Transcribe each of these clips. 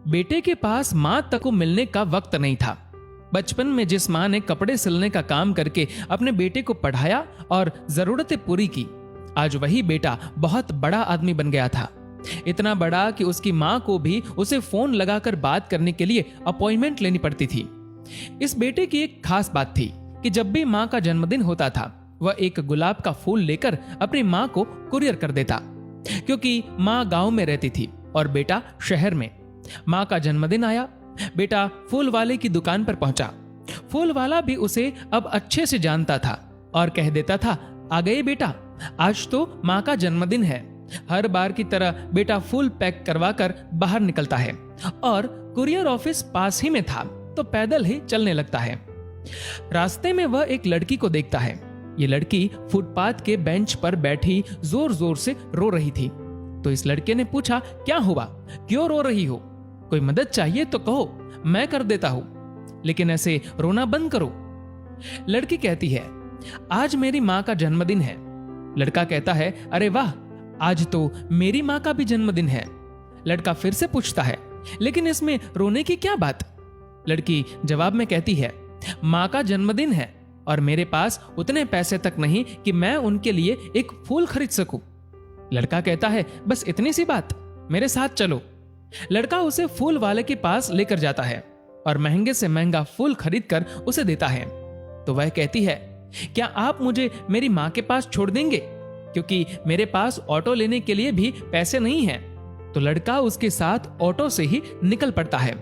बेटे के पास मां तक को मिलने का वक्त नहीं था। बचपन में जिस मां ने कपड़े सिलने का काम करके अपने बेटे को पढ़ाया और जरूरतें पूरी की, आज वही बेटा बहुत बड़ा आदमी बन गया था। इतना बड़ा कि उसकी मां को भी उसे फोन लगाकर बात करने के लिए अपॉइंटमेंट लेनी पड़ती थी। इस बेटे की एक खास बात थी कि जब भी मां का जन्मदिन होता था, वह एक गुलाब का फूल लेकर अपनी मां को कुरियर कर देता, क्योंकि मां गांव में रहती थी और बेटा शहर में। मां का जन्मदिन आया, बेटा फूल वाले की दुकान पर पहुंचा। फूल वाला भी उसे अब अच्छे से जानता था और कह देता था, आ गए बेटा, आज तो मां का जन्मदिन है। हर बार की तरह बेटा फूल पैक करवाकर बाहर निकलता है और कुरियर ऑफिस पास ही में था, तो पैदल ही चलने लगता है। रास्ते में वह एक लड़की को देखता है। ये लड़की फुटपाथ के बेंच पर बैठी जोर जोर से रो रही थी। तो इस लड़के ने पूछा, क्या हुआ, क्यों रो रही हो? कोई मदद चाहिए तो कहो, मैं कर देता हूं, लेकिन ऐसे रोना बंद करो। लड़की कहती है, आज मेरी मां का जन्मदिन है। लड़का कहता है, अरे वाह, आज तो मेरी मां का भी जन्मदिन है। लड़का फिर से पूछता है, लेकिन इसमें रोने की क्या बात? लड़की जवाब में कहती है, मां का जन्मदिन है और मेरे पास उतने पैसे तक नहीं कि मैं उनके लिए एक फूल खरीद सकूं। लड़का कहता है, बस इतनी सी बात, मेरे साथ चलो। लड़का उसे फूल वाले के पास लेकर जाता है और महंगे से महंगा फूल खरीदकर उसे देता है। तो वह कहती है, क्या आप मुझे मेरी मां के पास छोड़ देंगे, क्योंकि मेरे पास ऑटो लेने के लिए भी पैसे नहीं हैं। तो लड़का उसके साथ ऑटो से ही निकल पड़ता है।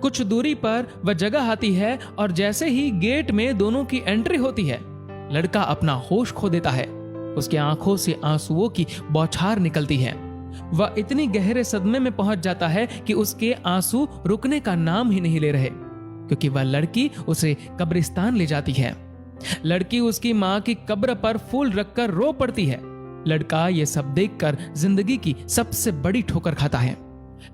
कुछ दूरी पर वह जगह आती है और जैसे ही गेट में दोनों की एंट्री होती है, लड़का अपना होश खो देता है। उसकी आंखों से आंसुओं की बौछार निकलती है। वह इतनी गहरे सदमे में पहुंच जाता है कि उसके आंसू रुकने का नाम ही नहीं ले रहे, क्योंकि वह लड़की उसे कब्रिस्तान ले जाती है। लड़की उसकी मां की कब्र पर फूल रखकर रो पड़ती है। लड़का ये सब देखकर जिंदगी की सबसे बड़ी ठोकर खाता है।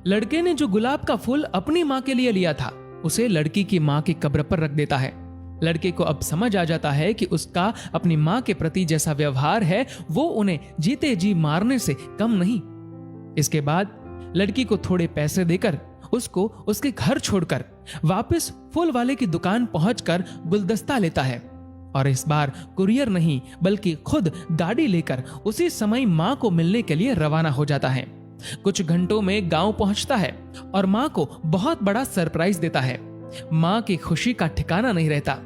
लड़के ने जो गुलाब का फूल अपनी मां के लिए लिया था, उसे लड़की की मां की कब्र पर रख देता है। लड़के को अब समझ आ जाता है कि उसका अपनी मां के प्रति जैसा व्यवहार है, वो उन्हें जीते जी मारने से कम नहीं। इसके बाद लड़की को थोड़े पैसे देकर उसको उसके घर छोड़कर वापस फूल वाले की दुकान पहुंचकर गुलदस्ता लेता है और इस बार कुरियर नहीं बल्कि खुद गाड़ी लेकर उसी समय मां को मिलने के लिए रवाना हो जाता है। कुछ घंटों में गांव पहुंचता है और मां को बहुत बड़ा सरप्राइज देता है। मां की खुशी का ठिकाना नहीं रहता।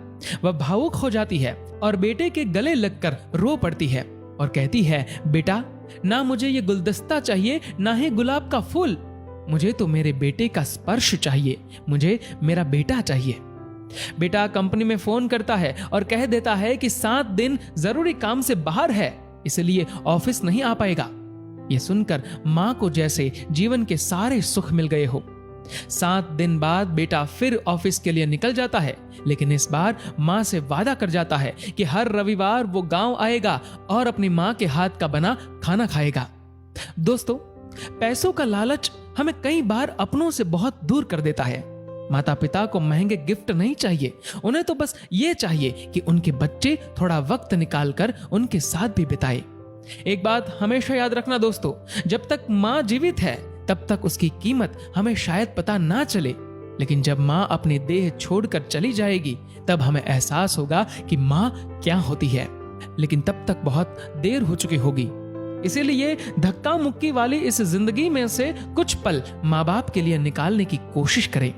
वह भावुक हो जाती है और बेटे के गले लगकर रो पड़ती है और कहती है, बेटा, ना मुझे ये गुलदस्ता चाहिए, ना ही गुलाब का फूल। मुझे तो मेरे बेटे का स्पर्श चाहिए, मुझे मेरा बेटा चाहिए। बेटा कंपनी में फोन करता है और कह देता है कि 7 दिन जरूरी काम से बाहर है, इसलिए ऑफिस नहीं आ पाएगा। यह सुनकर मां को जैसे जीवन के सारे सुख मिल गए हो। 7 दिन बाद बेटा फिर ऑफिस के लिए निकल जाता है, लेकिन इस बार मां से वादा कर जाता है कि हर रविवार वो गांव आएगा और अपनी मां के हाथ का बना खाना खाएगा। दोस्तों, पैसों का लालच हमें कई बार अपनों से बहुत दूर कर देता है। माता पिता को महंगे गिफ्ट नहीं चाहिए, उन्हें तो बस ये चाहिए कि उनके बच्चे थोड़ा वक्त निकालकर उनके साथ भी बिताए। एक बात हमेशा याद रखना दोस्तों, जब तक मां जीवित है तब तक उसकी कीमत हमें शायद पता ना चले, लेकिन जब मां अपनी देह छोड़कर चली जाएगी तब हमें एहसास होगा कि मां क्या होती है, लेकिन तब तक बहुत देर हो चुकी होगी। इसीलिए धक्का मुक्की वाली इस जिंदगी में से कुछ पल माँ बाप के लिए निकालने की कोशिश करें।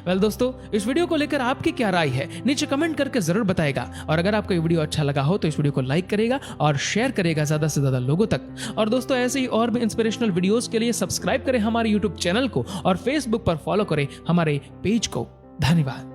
दोस्तों, इस वीडियो को लेकर आपकी क्या राय है नीचे कमेंट करके जरूर बताएगा, और अगर आपको ये वीडियो अच्छा लगा हो तो इस वीडियो को लाइक करेगा और शेयर करेगा ज्यादा से ज्यादा लोगों तक। और दोस्तों, ऐसे ही और भी इंस्पिरेशनल वीडियोस के लिए सब्सक्राइब करें हमारे यूट्यूब चैनल को और फेसबुक पर फॉलो करें हमारे पेज को। धन्यवाद।